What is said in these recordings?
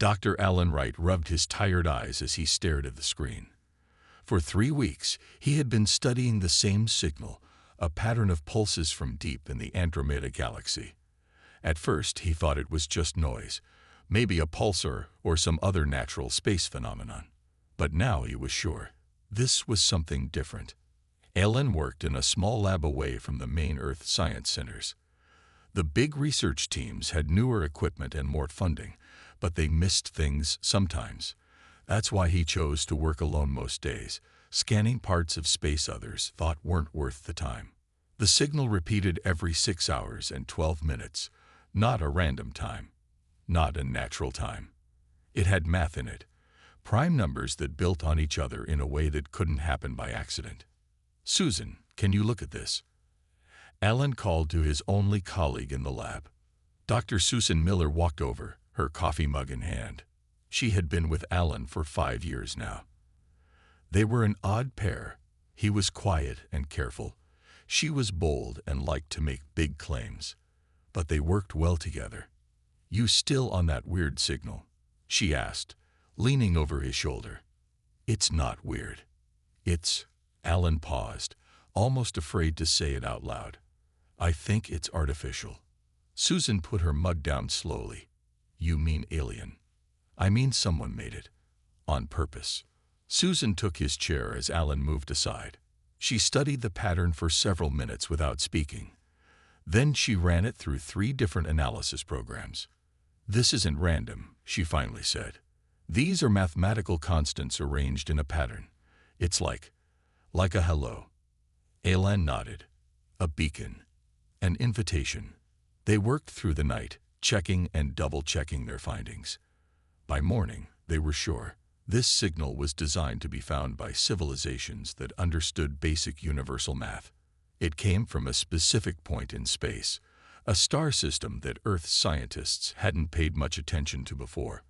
Dr. Alan Wright rubbed his tired eyes as he stared at the screen. For 3 weeks, he had been studying the same signal, a pattern of pulses from deep in the Andromeda Galaxy. At first, he thought it was just noise, maybe a pulsar or some other natural space phenomenon. But now he was sure. This was something different. Alan worked in a small lab away from the main Earth science centers. The big research teams had newer equipment and more funding, but they missed things sometimes. That's why he chose to work alone most days, scanning parts of space others thought weren't worth the time. The signal repeated every 6 hours and 12 minutes, not a random time, not a natural time. It had math in it, prime numbers that built on each other in a way that couldn't happen by accident. "Susan, can you look at this?" Alan called to his only colleague in the lab. Dr. Susan Miller walked over, her coffee mug in hand. She had been with Alan for 5 years now. They were an odd pair. He was quiet and careful. She was bold and liked to make big claims. But they worked well together. "You still on that weird signal?" she asked, leaning over his shoulder. "It's not weird. It's—" Alan paused, almost afraid to say it out loud. "I think it's artificial." Susan put her mug down slowly. "You mean alien?" "I mean someone made it. On purpose." Susan took his chair as Alan moved aside. She studied the pattern for several minutes without speaking. Then she ran it through 3 different analysis programs. "This isn't random," she finally said. "These are mathematical constants arranged in a pattern. It's like a hello." Alan nodded. "A beacon. An invitation." They worked through the night, checking and double-checking their findings. By morning, they were sure. This signal was designed to be found by civilizations that understood basic universal math. It came from a specific point in space, a star system that Earth scientists hadn't paid much attention to before.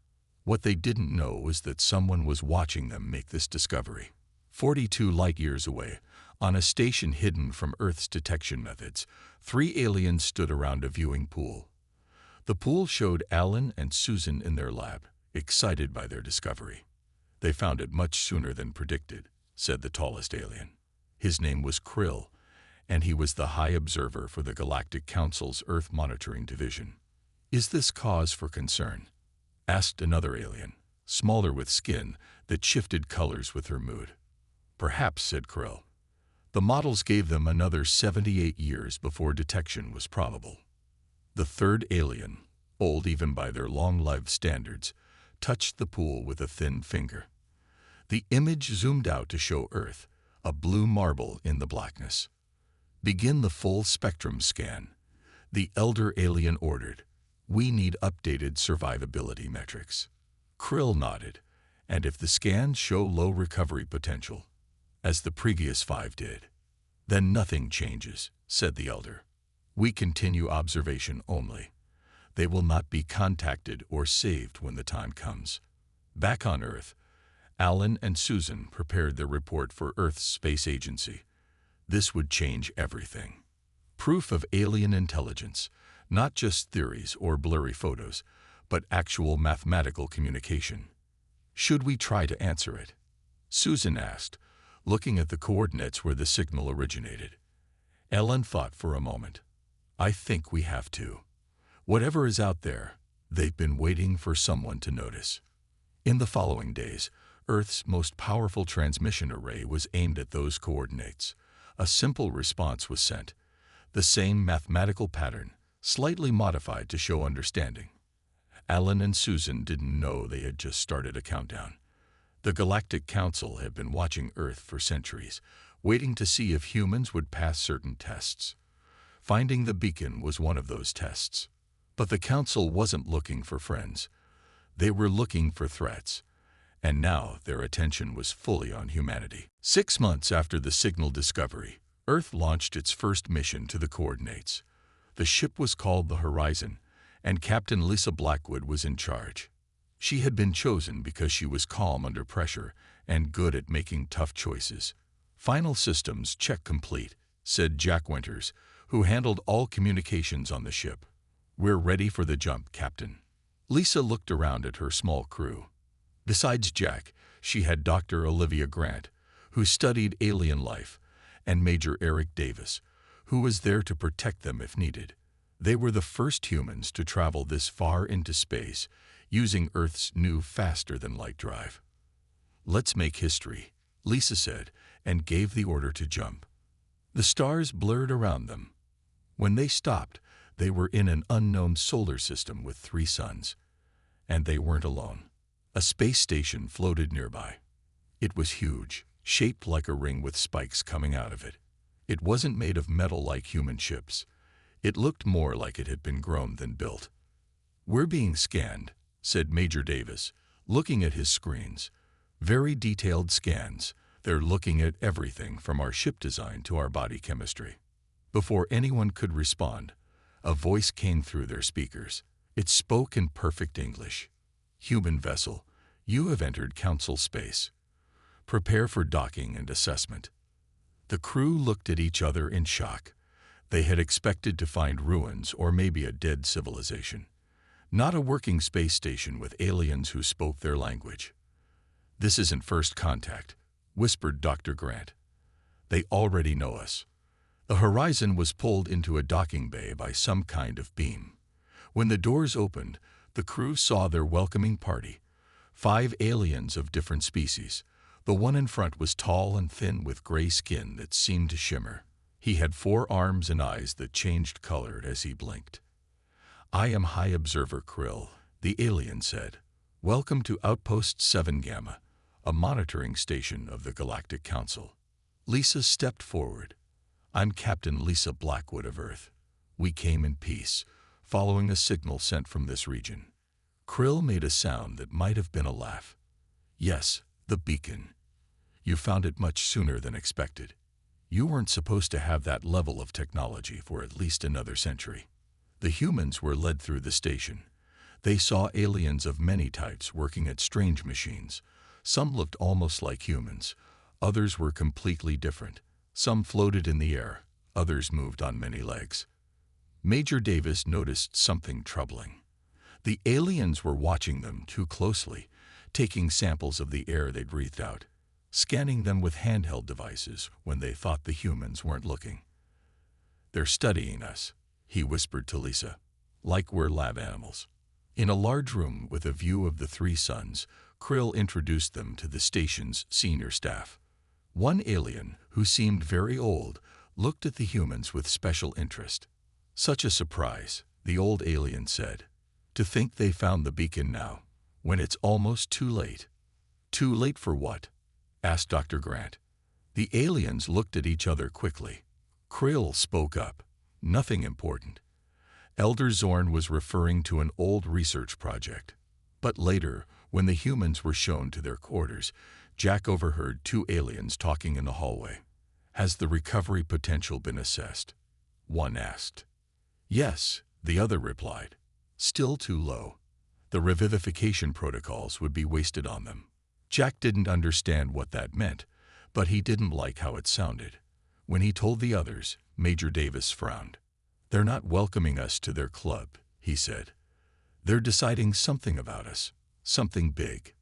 What they didn't know was that someone was watching them make this discovery. 42 light-years away, on a station hidden from Earth's detection methods, 3 aliens stood around a viewing pool. The pool showed Alan and Susan in their lab, excited by their discovery. "They found it much sooner than predicted," said the tallest alien. His name was Krill, and he was the High Observer for the Galactic Council's Earth Monitoring Division. "Is this cause for concern?" asked another alien, smaller with skin that shifted colors with her mood. "Perhaps," said Krill. "The models gave them another 78 years before detection was probable." The third alien, old even by their long-lived standards, touched the pool with a thin finger. The image zoomed out to show Earth, a blue marble in the blackness. "Begin the full spectrum scan," the elder alien ordered. "We need updated survivability metrics." Krill nodded. "And if the scans show low recovery potential, as the previous 5 did, then nothing changes," said the elder. "We continue observation only. They will not be contacted or saved when the time comes." Back on Earth, Alan and Susan prepared their report for Earth's space agency. This would change everything. Proof of alien intelligence, not just theories or blurry photos, but actual mathematical communication. "Should we try to answer it?" Susan asked, looking at the coordinates where the signal originated. Alan thought for a moment. "I think we have to. Whatever is out there, they've been waiting for someone to notice." In the following days, Earth's most powerful transmission array was aimed at those coordinates. A simple response was sent, the same mathematical pattern, slightly modified to show understanding. Alan and Susan didn't know they had just started a countdown. The Galactic Council had been watching Earth for centuries, waiting to see if humans would pass certain tests. Finding the beacon was one of those tests. But the Council wasn't looking for friends. They were looking for threats. And now their attention was fully on humanity. 6 months after the signal discovery, Earth launched its first mission to the coordinates. The ship was called the Horizon, and Captain Lisa Blackwood was in charge. She had been chosen because she was calm under pressure and good at making tough choices. "Final systems check complete," said Jack Winters, who handled all communications on the ship. "We're ready for the jump, Captain." Lisa looked around at her small crew. Besides Jack, she had Dr. Olivia Grant, who studied alien life, and Major Eric Davis, who was there to protect them if needed. They were the first humans to travel this far into space, using Earth's new faster-than-light drive. "Let's make history," Lisa said, and gave the order to jump. The stars blurred around them. When they stopped, they were in an unknown solar system with 3 suns. And they weren't alone. A space station floated nearby. It was huge, shaped like a ring with spikes coming out of it. It wasn't made of metal like human ships. It looked more like it had been grown than built. "We're being scanned," said Major Davis, looking at his screens. "Very detailed scans. They're looking at everything from our ship design to our body chemistry." Before anyone could respond, a voice came through their speakers. It spoke in perfect English. "Human vessel, you have entered Council space. Prepare for docking and assessment." The crew looked at each other in shock. They had expected to find ruins or maybe a dead civilization, not a working space station with aliens who spoke their language. "This isn't first contact," whispered Dr. Grant. "They already know us." The horizon was pulled into a docking bay by some kind of beam. When the doors opened, the crew saw their welcoming party, 5 aliens of different species. The one in front was tall and thin with gray skin that seemed to shimmer. He had 4 arms and eyes that changed color as he blinked. "I am High Observer Krill," the alien said. "Welcome to Outpost 7 Gamma, a monitoring station of the Galactic Council." Lisa stepped forward. "I'm Captain Lisa Blackwood of Earth. We came in peace, following a signal sent from this region." Krill made a sound that might have been a laugh. "Yes, the beacon. You found it much sooner than expected. You weren't supposed to have that level of technology for at least another century." The humans were led through the station. They saw aliens of many types working at strange machines. Some looked almost like humans. Others were completely different. Some floated in the air. Others moved on many legs. Major Davis noticed something troubling. The aliens were watching them too closely, taking samples of the air they breathed out, scanning them with handheld devices when they thought the humans weren't looking. "They're studying us," he whispered to Lisa, "like we're lab animals." In a large room with a view of the 3 suns, Krill introduced them to the station's senior staff. One alien, who seemed very old, looked at the humans with special interest. "Such a surprise," the old alien said. "To think they found the beacon now, when it's almost too late." "Too late for what?" asked Dr. Grant. The aliens looked at each other quickly. Krill spoke up. "Nothing important. Elder Zorn was referring to an old research project." But later, when the humans were shown to their quarters, Jack overheard 2 aliens talking in the hallway. "Has the recovery potential been assessed?" one asked. "Yes," the other replied. "Still too low. The revivification protocols would be wasted on them." Jack didn't understand what that meant, but he didn't like how it sounded. When he told the others, Major Davis frowned. "They're not welcoming us to their club," he said. "They're deciding something about us, something big."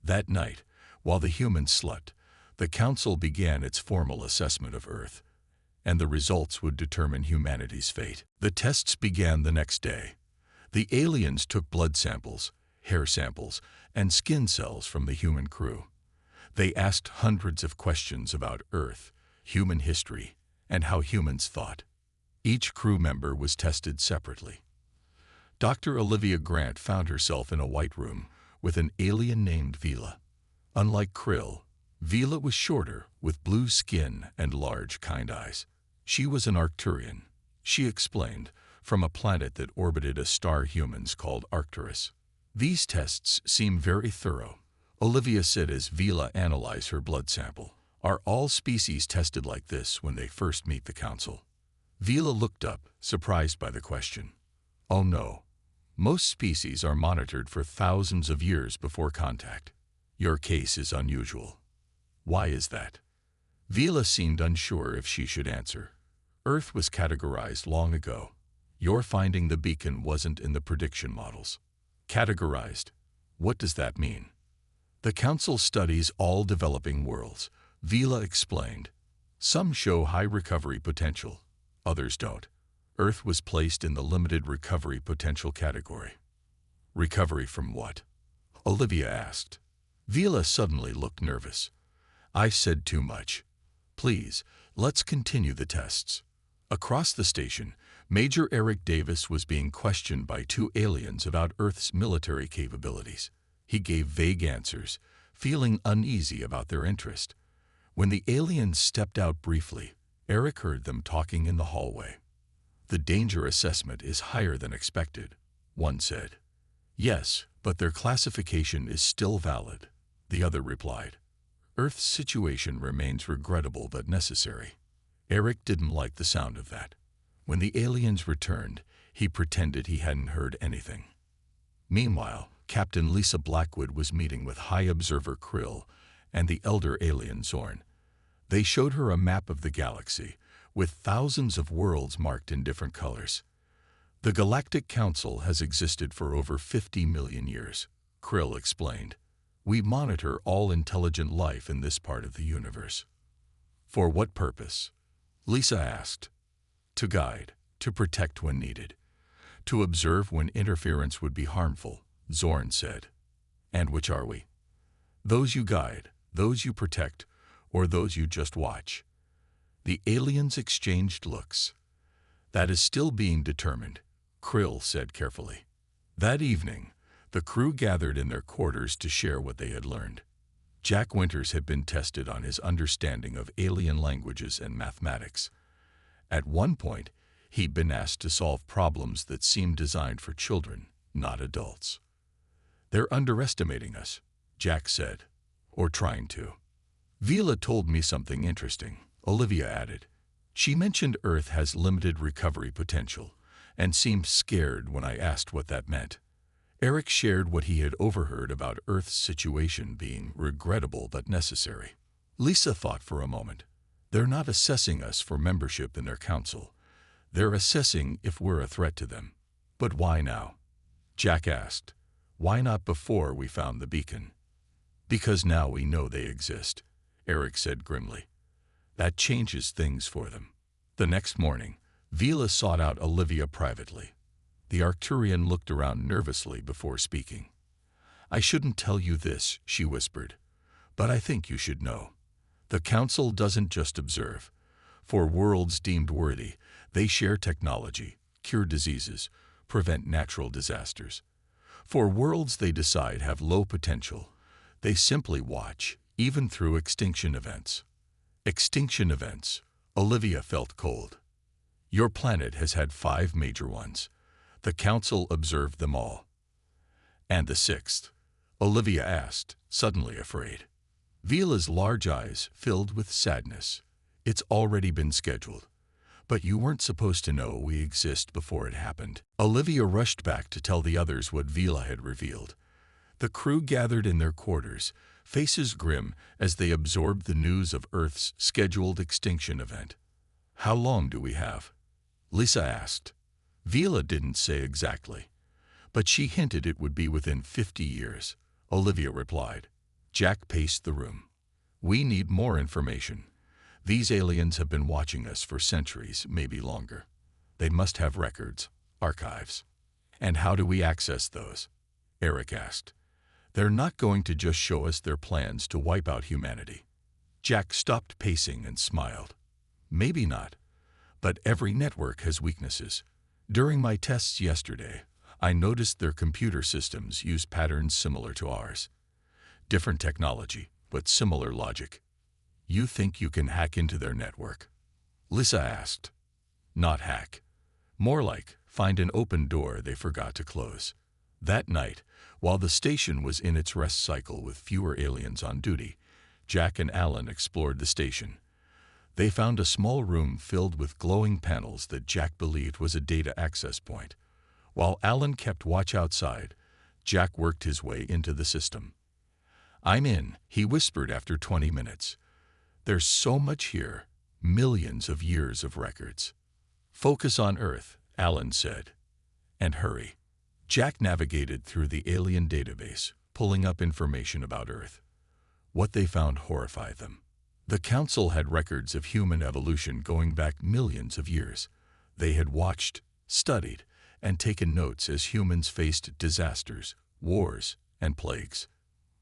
That night, while the humans slept, the Council began its formal assessment of Earth, and the results would determine humanity's fate. The tests began the next day. The aliens took blood samples, hair samples, and skin cells from the human crew. They asked hundreds of questions about Earth, human history, and how humans thought. Each crew member was tested separately. Dr. Olivia Grant found herself in a white room with an alien named Vila. Unlike Krill, Vila was shorter, with blue skin and large, kind eyes. She was an Arcturian, she explained, from a planet that orbited a star humans called Arcturus. "These tests seem very thorough," Olivia said as Vila analyzed her blood sample. "Are all species tested like this when they first meet the Council?" Vila looked up, surprised by the question. "Oh no. Most species are monitored for thousands of years before contact. Your case is unusual." "Why is that?" Vila seemed unsure if she should answer. "Earth was categorized long ago. Your finding the beacon wasn't in the prediction models." Categorized. What does that mean? The Council studies all developing worlds, Vila explained. Some show high recovery potential, others don't. Earth was placed in the limited recovery potential category. Recovery from what? Olivia asked. Vila suddenly looked nervous. I said too much. Please, let's continue the tests. Across the station, Major Eric Davis was being questioned by two aliens about Earth's military capabilities. He gave vague answers, feeling uneasy about their interest. When the aliens stepped out briefly, Eric heard them talking in the hallway. The danger assessment is higher than expected, one said. Yes, but their classification is still valid, the other replied. Earth's situation remains regrettable but necessary. Eric didn't like the sound of that. When the aliens returned, he pretended he hadn't heard anything. Meanwhile, Captain Lisa Blackwood was meeting with High Observer Krill and the elder alien Zorn. They showed her a map of the galaxy, with thousands of worlds marked in different colors. The Galactic Council has existed for over 50 million years, Krill explained. We monitor all intelligent life in this part of the universe. For what purpose? Lisa asked. To guide, to protect when needed, to observe when interference would be harmful, Zorn said. And which are we? Those you guide, those you protect, or those you just watch? The aliens exchanged looks. That is still being determined, Krill said carefully. That evening, the crew gathered in their quarters to share what they had learned. Jack Winters had been tested on his understanding of alien languages and mathematics. At one point, he'd been asked to solve problems that seemed designed for children, not adults. They're underestimating us, Jack said, or trying to. Vila told me something interesting, Olivia added. She mentioned Earth has limited recovery potential and seemed scared when I asked what that meant. Eric shared what he had overheard about Earth's situation being regrettable but necessary. Lisa thought for a moment. They're not assessing us for membership in their council. They're assessing if we're a threat to them. But why now? Jack asked. Why not before we found the beacon? Because now we know they exist, Eric said grimly. That changes things for them. The next morning, Vila sought out Olivia privately. The Arcturian looked around nervously before speaking. I shouldn't tell you this, she whispered, but I think you should know. The Council doesn't just observe. For worlds deemed worthy, they share technology, cure diseases, prevent natural disasters. For worlds they decide have low potential, they simply watch, even through extinction events. Extinction events. Olivia felt cold. Your planet has had 5 major ones. The Council observed them all. And the 6th? Olivia asked, suddenly afraid. Vila's large eyes filled with sadness. It's already been scheduled. But you weren't supposed to know we exist before it happened. Olivia rushed back to tell the others what Vila had revealed. The crew gathered in their quarters, faces grim as they absorbed the news of Earth's scheduled extinction event. How long do we have? Lisa asked. Vila didn't say exactly, but she hinted it would be within 50 years, Olivia replied. Jack paced the room. We need more information. These aliens have been watching us for centuries, maybe longer. They must have records, archives. And how do we access those? Eric asked. They're not going to just show us their plans to wipe out humanity. Jack stopped pacing and smiled. Maybe not, but every network has weaknesses. During my tests yesterday, I noticed their computer systems use patterns similar to ours. Different technology, but similar logic. You think you can hack into their network? Lisa asked. Not hack. More like find an open door they forgot to close. That night, while the station was in its rest cycle with fewer aliens on duty, Jack and Alan explored the station. They found a small room filled with glowing panels that Jack believed was a data access point. While Alan kept watch outside, Jack worked his way into the system. I'm in, he whispered after 20 minutes. There's so much here, millions of years of records. Focus on Earth, Alan said. And hurry. Jack navigated through the alien database, pulling up information about Earth. What they found horrified them. The Council had records of human evolution going back millions of years. They had watched, studied, and taken notes as humans faced disasters, wars, and plagues.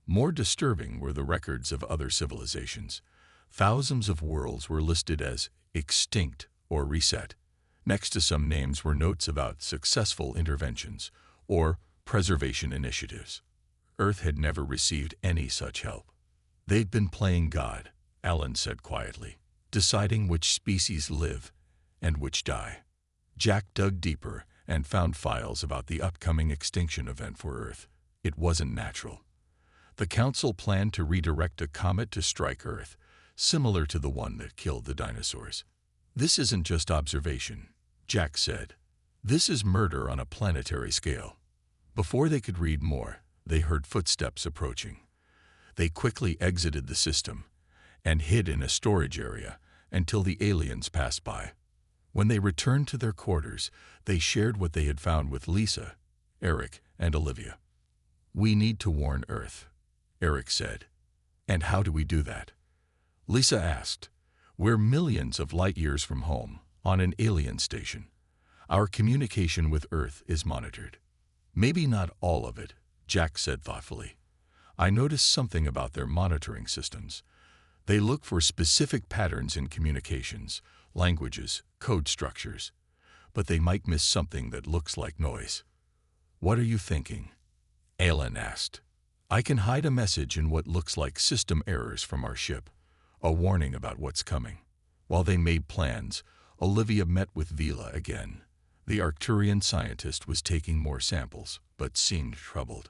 More disturbing were the records of other civilizations. Thousands of worlds were listed as extinct or reset. Next to some names were notes about successful interventions or preservation initiatives. Earth had never received any such help. They'd been playing God, Alan said quietly, deciding which species live and which die. Jack dug deeper and found files about the upcoming extinction event for Earth. It wasn't natural. The Council planned to redirect a comet to strike Earth, similar to the one that killed the dinosaurs. This isn't just observation, Jack said. This is murder on a planetary scale. Before they could read more, they heard footsteps approaching. They quickly exited the system and hid in a storage area until the aliens passed by. When they returned to their quarters, they shared what they had found with Lisa, Eric, and Olivia. "We need to warn Earth," Eric said. "And how do we do that?" Lisa asked. "We're millions of light years from home, on an alien station. Our communication with Earth is monitored." "Maybe not all of it," Jack said thoughtfully. "I noticed something about their monitoring systems. They look for specific patterns in communications, languages, code structures. But they might miss something that looks like noise." "What are you thinking?" Alan asked. "I can hide a message in what looks like system errors from our ship, a warning about what's coming." While they made plans, Olivia met with Vila again. The Arcturian scientist was taking more samples, but seemed troubled.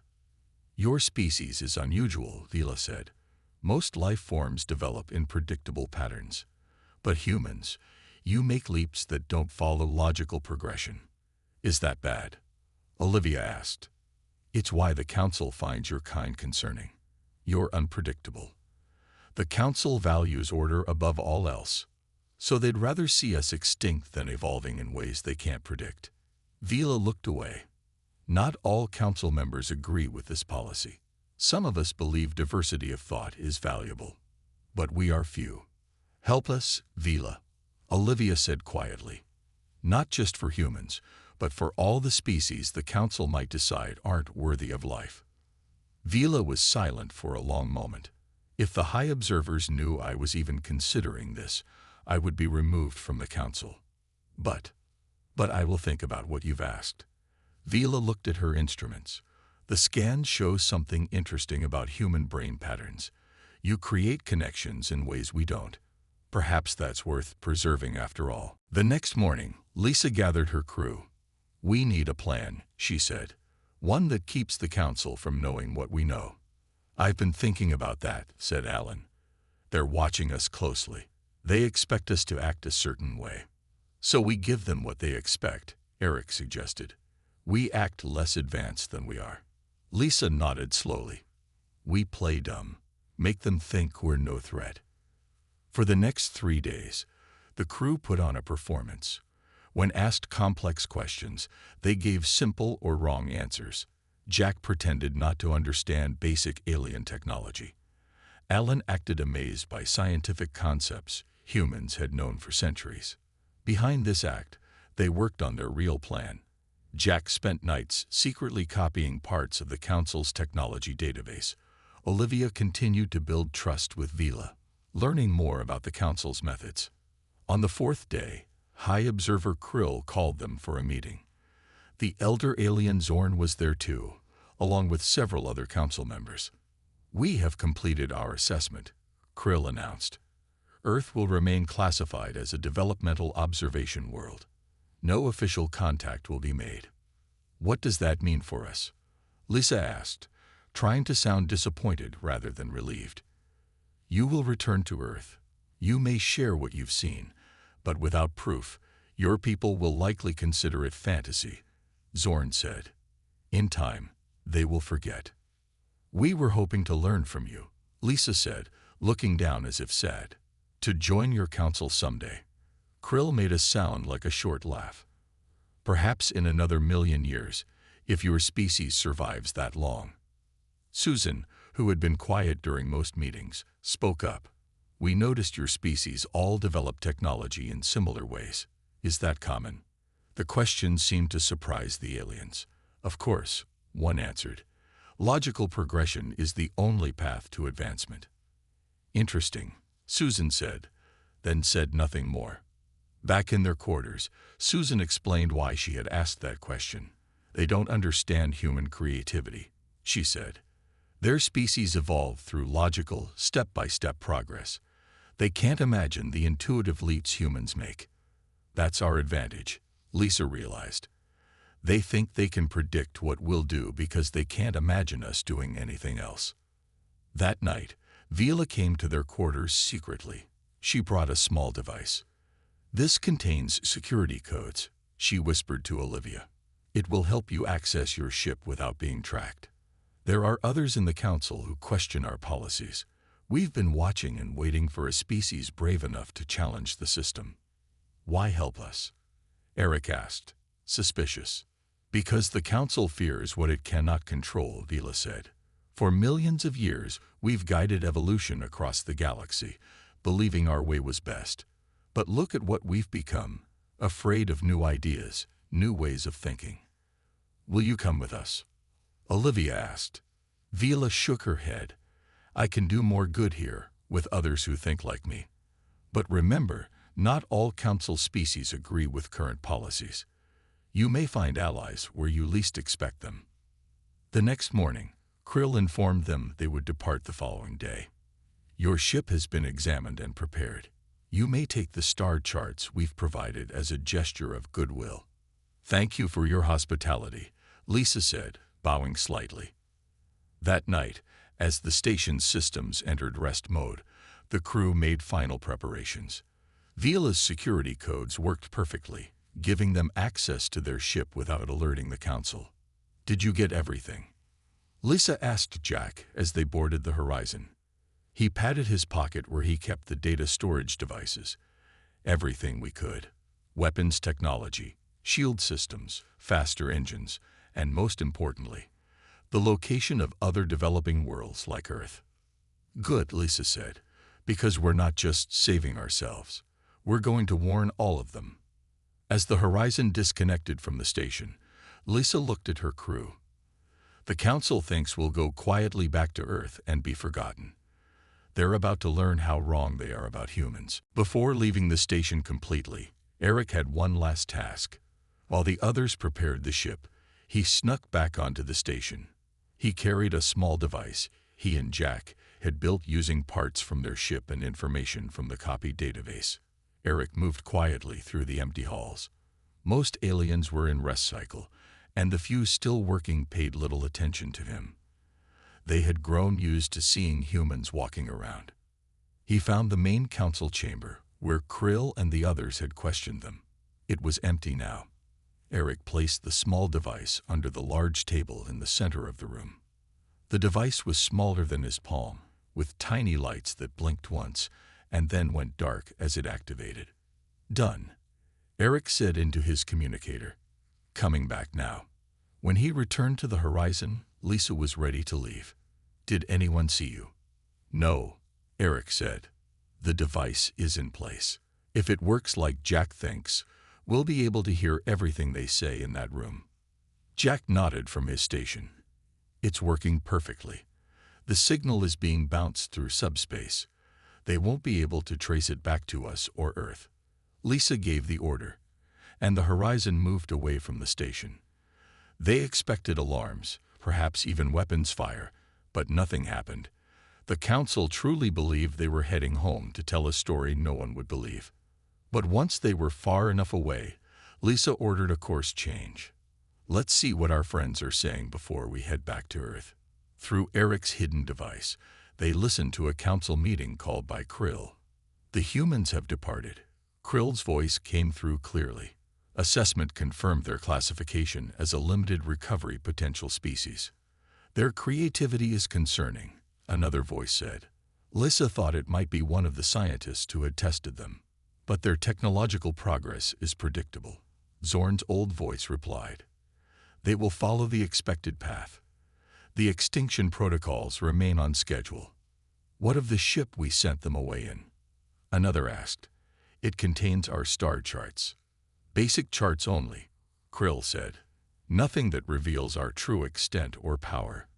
"Your species is unusual," Vila said. "Most life forms develop in predictable patterns. But humans, you make leaps that don't follow logical progression." "Is that bad?" Olivia asked. "It's why the Council finds your kind concerning. You're unpredictable. The Council values order above all else, so they'd rather see us extinct than evolving in ways they can't predict." Vila looked away. "Not all Council members agree with this policy. Some of us believe diversity of thought is valuable, but we are few." "Help us, Vila," Olivia said quietly. "Not just for humans, but for all the species the Council might decide aren't worthy of life." Vila was silent for a long moment. "If the High Observers knew I was even considering this, I would be removed from the Council. But I will think about what you've asked." Vila looked at her instruments. "The scans show something interesting about human brain patterns. You create connections in ways we don't. Perhaps that's worth preserving after all." The next morning, Lisa gathered her crew. "We need a plan," she said. "One that keeps the Council from knowing what we know." "I've been thinking about that," said Alan. "They're watching us closely. They expect us to act a certain way. So we give them what they expect," Eric suggested. "We act less advanced than we are." Lisa nodded slowly. "We play dumb. Make them think we're no threat." For the next 3 days, the crew put on a performance. When asked complex questions, they gave simple or wrong answers. Jack pretended not to understand basic alien technology. Alan acted amazed by scientific concepts humans had known for centuries. Behind this act, they worked on their real plan. Jack spent nights secretly copying parts of the Council's technology database. Olivia continued to build trust with Vila, learning more about the Council's methods. On the 4th day, High Observer Krill called them for a meeting. The elder alien Zorn was there too, along with several other Council members. "We have completed our assessment," Krill announced. "Earth will remain classified as a developmental observation world. No official contact will be made." "What does that mean for us?" Lisa asked, trying to sound disappointed rather than relieved. "You will return to Earth. You may share what you've seen, but without proof, your people will likely consider it fantasy," Zorn said. "In time, they will forget." "We were hoping to learn from you," Lisa said, looking down as if sad. "To join your Council someday." Krill made a sound like a short laugh. "Perhaps in another 1,000,000 years, if your species survives that long. Susan, who had been quiet during most meetings, spoke up. We noticed your species all develop technology in similar ways. Is that common? The question seemed to surprise the aliens. Of course, one answered. Logical progression is the only path to advancement. Interesting, Susan said, then said nothing more. Back in their quarters, Susan explained why she had asked that question. They don't understand human creativity, she said. Their species evolved through logical, step-by-step progress. They can't imagine the intuitive leaps humans make. That's our advantage, Lisa realized. They think they can predict what we'll do because they can't imagine us doing anything else. That night, Vila came to their quarters secretly. She brought a small device. This contains security codes, she whispered to Olivia. It will help you access your ship without being tracked. There are others in the council who question our policies. We've been watching and waiting for a species brave enough to challenge the system. Why help us? Eric asked, suspicious. Because the council fears what it cannot control, Vila said. For millions of years, we've guided evolution across the galaxy, believing our way was best. But look at what we've become, afraid of new ideas, new ways of thinking. Will you come with us? Olivia asked. Vila shook her head. I can do more good here, with others who think like me. But remember, not all council species agree with current policies. You may find allies where you least expect them. The next morning, Krill informed them they would depart the following day. Your ship has been examined and prepared. You may take the star charts we've provided as a gesture of goodwill. Thank you for your hospitality, Lisa said, bowing slightly. That night, as the station's systems entered rest mode, the crew made final preparations. Vila's security codes worked perfectly, giving them access to their ship without alerting the council. Did you get everything? Lisa asked Jack as they boarded the Horizon. He patted his pocket where he kept the data storage devices. Everything we could. Weapons technology, shield systems, faster engines, and most importantly, the location of other developing worlds like Earth. Good, Lisa said, because we're not just saving ourselves. We're going to warn all of them. As the Horizon disconnected from the station, Lisa looked at her crew. The council thinks we'll go quietly back to Earth and be forgotten. They're about to learn how wrong they are about humans. Before leaving the station completely, Eric had one last task. While the others prepared the ship, he snuck back onto the station. He carried a small device he and Jack had built using parts from their ship and information from the copy database. Eric moved quietly through the empty halls. Most aliens were in rest cycle, and the few still working paid little attention to him. They had grown used to seeing humans walking around. He found the main council chamber, where Krill and the others had questioned them. It was empty now. Eric placed the small device under the large table in the center of the room. The device was smaller than his palm, with tiny lights that blinked once and then went dark as it activated. Done, Eric said into his communicator. Coming back now. When he returned to the Horizon, Lisa was ready to leave. Did anyone see you? No, Eric said. The device is in place. If it works like Jack thinks, we'll be able to hear everything they say in that room. Jack nodded from his station. It's working perfectly. The signal is being bounced through subspace. They won't be able to trace it back to us or Earth. Lisa gave the order, and the Horizon moved away from the station. They expected alarms, perhaps even weapons fire, but nothing happened. The council truly believed they were heading home to tell a story no one would believe. But once they were far enough away, Lisa ordered a course change. Let's see what our friends are saying before we head back to Earth. Through Eric's hidden device, they listened to a council meeting called by Krill. The humans have departed. Krill's voice came through clearly. Assessment confirmed their classification as a limited recovery potential species. Their creativity is concerning, another voice said. Lisa thought it might be one of the scientists who had tested them. But their technological progress is predictable, Zorn's old voice replied. They will follow the expected path. The extinction protocols remain on schedule. What of the ship we sent them away in? Another asked. It contains our star charts. Basic charts only, Krill said. Nothing that reveals our true extent or power.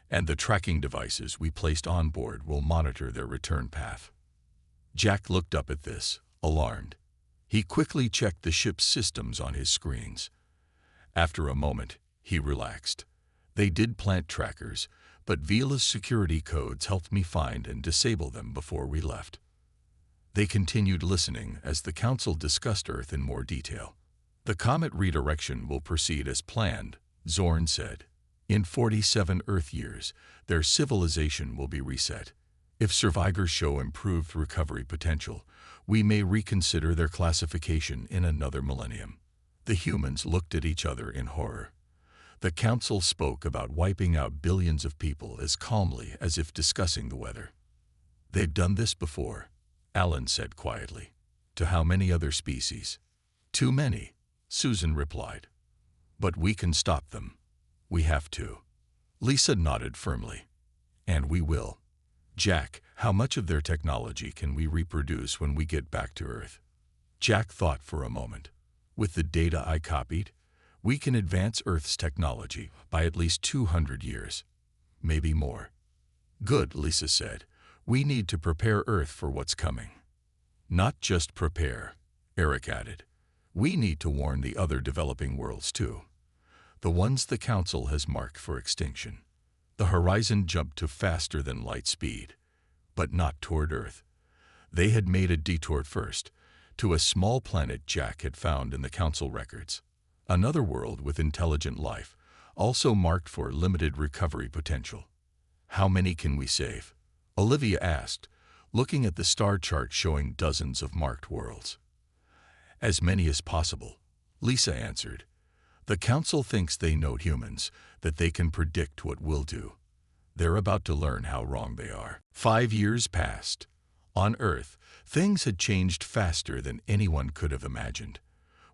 And the tracking devices we placed on board will monitor their return path. Jack looked up at this, alarmed. He quickly checked the ship's systems on his screens. After a moment, he relaxed. They did plant trackers, but Vila's security codes helped me find and disable them before we left. They continued listening as the Council discussed Earth in more detail. The comet redirection will proceed as planned, Zorn said. In 47 Earth years, their civilization will be reset. If survivors show improved recovery potential, we may reconsider their classification in another millennium. The humans looked at each other in horror. The Council spoke about wiping out billions of people as calmly as if discussing the weather. They've done this before, Alan said quietly. To how many other species? Too many, Susan replied. But we can stop them. We have to. Lisa nodded firmly. And we will. Jack, how much of their technology can we reproduce when we get back to Earth? Jack thought for a moment. With the data I copied, we can advance Earth's technology by at least 200 years. Maybe more. Good, Lisa said. We need to prepare Earth for what's coming. Not just prepare, Eric added. We need to warn the other developing worlds too. The ones the Council has marked for extinction. The horizon jumped to faster than light speed, but not toward Earth. They had made a detour first, to a small planet Jack had found in the Council records. Another world with intelligent life, also marked for limited recovery potential. How many can we save? Olivia asked, looking at the star chart showing dozens of marked worlds. As many as possible, Lisa answered. The Council thinks they know humans, that they can predict what we'll do. They're about to learn how wrong they are. 5 years passed. On Earth, things had changed faster than anyone could have imagined.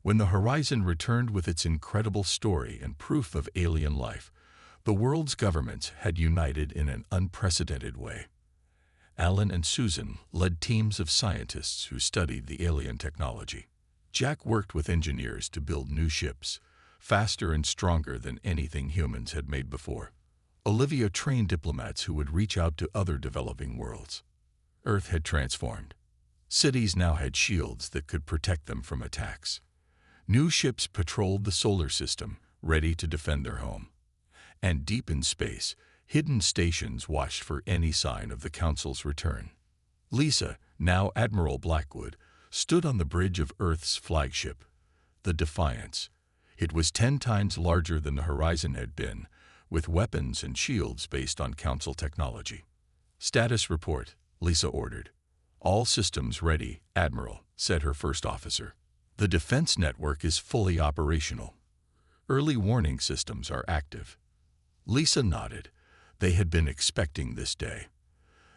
When the horizon returned with its incredible story and proof of alien life, the world's governments had united in an unprecedented way. Alan and Susan led teams of scientists who studied the alien technology. Jack worked with engineers to build new ships, faster and stronger than anything humans had made before. Olivia trained diplomats who would reach out to other developing worlds. Earth had transformed. Cities now had shields that could protect them from attacks. New ships patrolled the solar system, ready to defend their home. And deep in space, hidden stations watched for any sign of the Council's return. Lisa, now Admiral Blackwood, stood on the bridge of Earth's flagship, the Defiance. It was 10 times larger than the horizon had been, with weapons and shields based on Council technology. Status report, Lisa ordered. All systems ready, Admiral, said her first officer. The defense network is fully operational. Early warning systems are active. Lisa nodded. They had been expecting this day.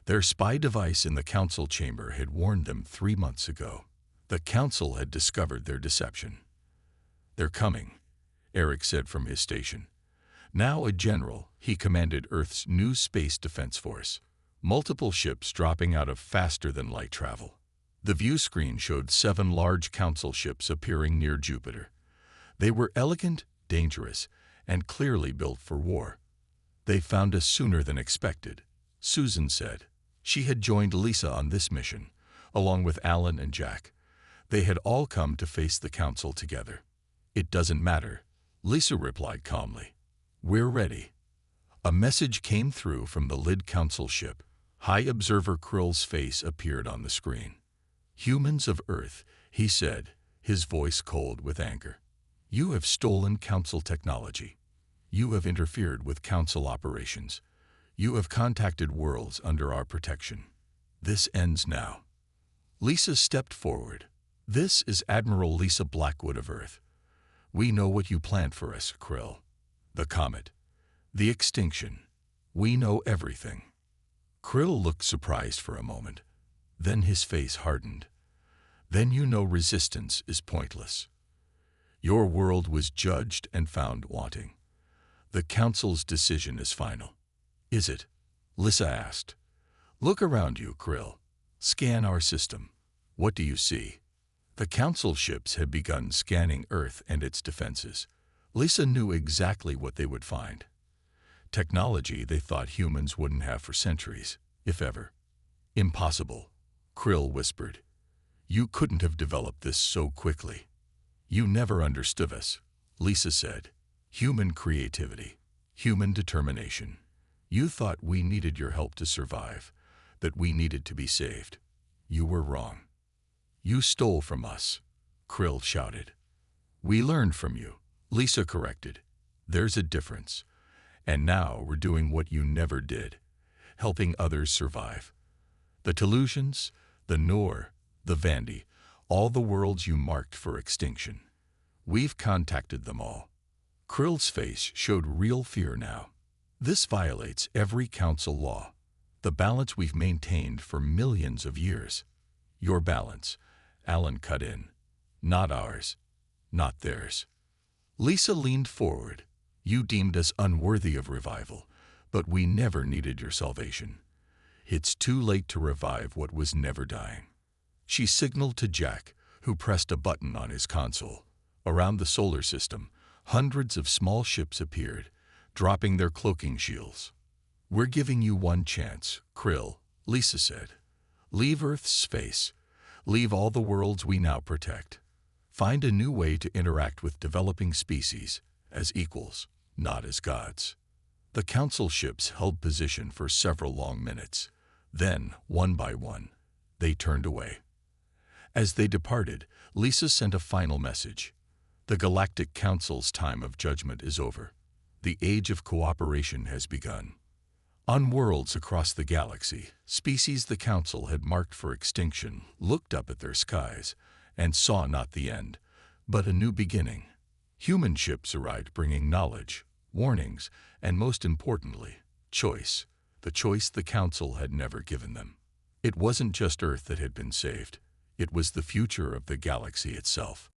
Their spy device in the Council chamber had warned them 3 months ago. The Council had discovered their deception. They're coming, Eric said from his station. Now a general, he commanded Earth's new space defense force. Multiple ships dropping out of faster-than-light travel. The view screen showed 7 large Council ships appearing near Jupiter. They were elegant, dangerous, and clearly built for war. They found us sooner than expected, Susan said. She had joined Lisa on this mission, along with Alan and Jack. They had all come to face the Council together. It doesn't matter, Lisa replied calmly. We're ready. A message came through from the Lid Council ship. High Observer Krill's face appeared on the screen. Humans of Earth, he said, his voice cold with anger. You have stolen Council technology. You have interfered with Council operations. You have contacted worlds under our protection. This ends now. Lisa stepped forward. This is Admiral Lisa Blackwood of Earth. We know what you planned for us, Krill. The comet. The extinction. We know everything. Krill looked surprised for a moment. Then his face hardened. Then you know resistance is pointless. Your world was judged and found wanting. The Council's decision is final. Is it? Lissa asked. Look around you, Krill. Scan our system. What do you see? The Council ships had begun scanning Earth and its defenses. Lissa knew exactly what they would find. Technology they thought humans wouldn't have for centuries, if ever. Impossible, Krill whispered. You couldn't have developed this so quickly. You never understood us, Lissa said. Human creativity, human determination. You thought we needed your help to survive, that we needed to be saved. You were wrong. You stole from us, Krill shouted. We learned from you, Lissa corrected. There's a difference. And now we're doing what you never did, helping others survive. The Telutians, the Noor, the Vandy, all the worlds you marked for extinction. We've contacted them all. Krill's face showed real fear now. This violates every council law, the balance we've maintained for millions of years. Your balance, Alan cut in. Not ours, not theirs. Lissa leaned forward. You deemed us unworthy of revival, but we never needed your salvation. It's too late to revive what was never dying. She signaled to Jack, who pressed a button on his console. Around the solar system, hundreds of small ships appeared, dropping their cloaking shields. We're giving you one chance, Krill, Lissa said. Leave Earth's space. Leave all the worlds we now protect. Find a new way to interact with developing species, as equals, not as gods. The Council ships held position for several long minutes. Then, one by one, they turned away. As they departed, Lissa sent a final message. The Galactic Council's time of judgment is over. The age of cooperation has begun. On worlds across the galaxy, species the Council had marked for extinction looked up at their skies and saw not the end, but a new beginning. Human ships arrived bringing knowledge, warnings, and most importantly, choice. The choice the Council had never given them. It wasn't just Earth that had been saved. It was the future of the galaxy itself.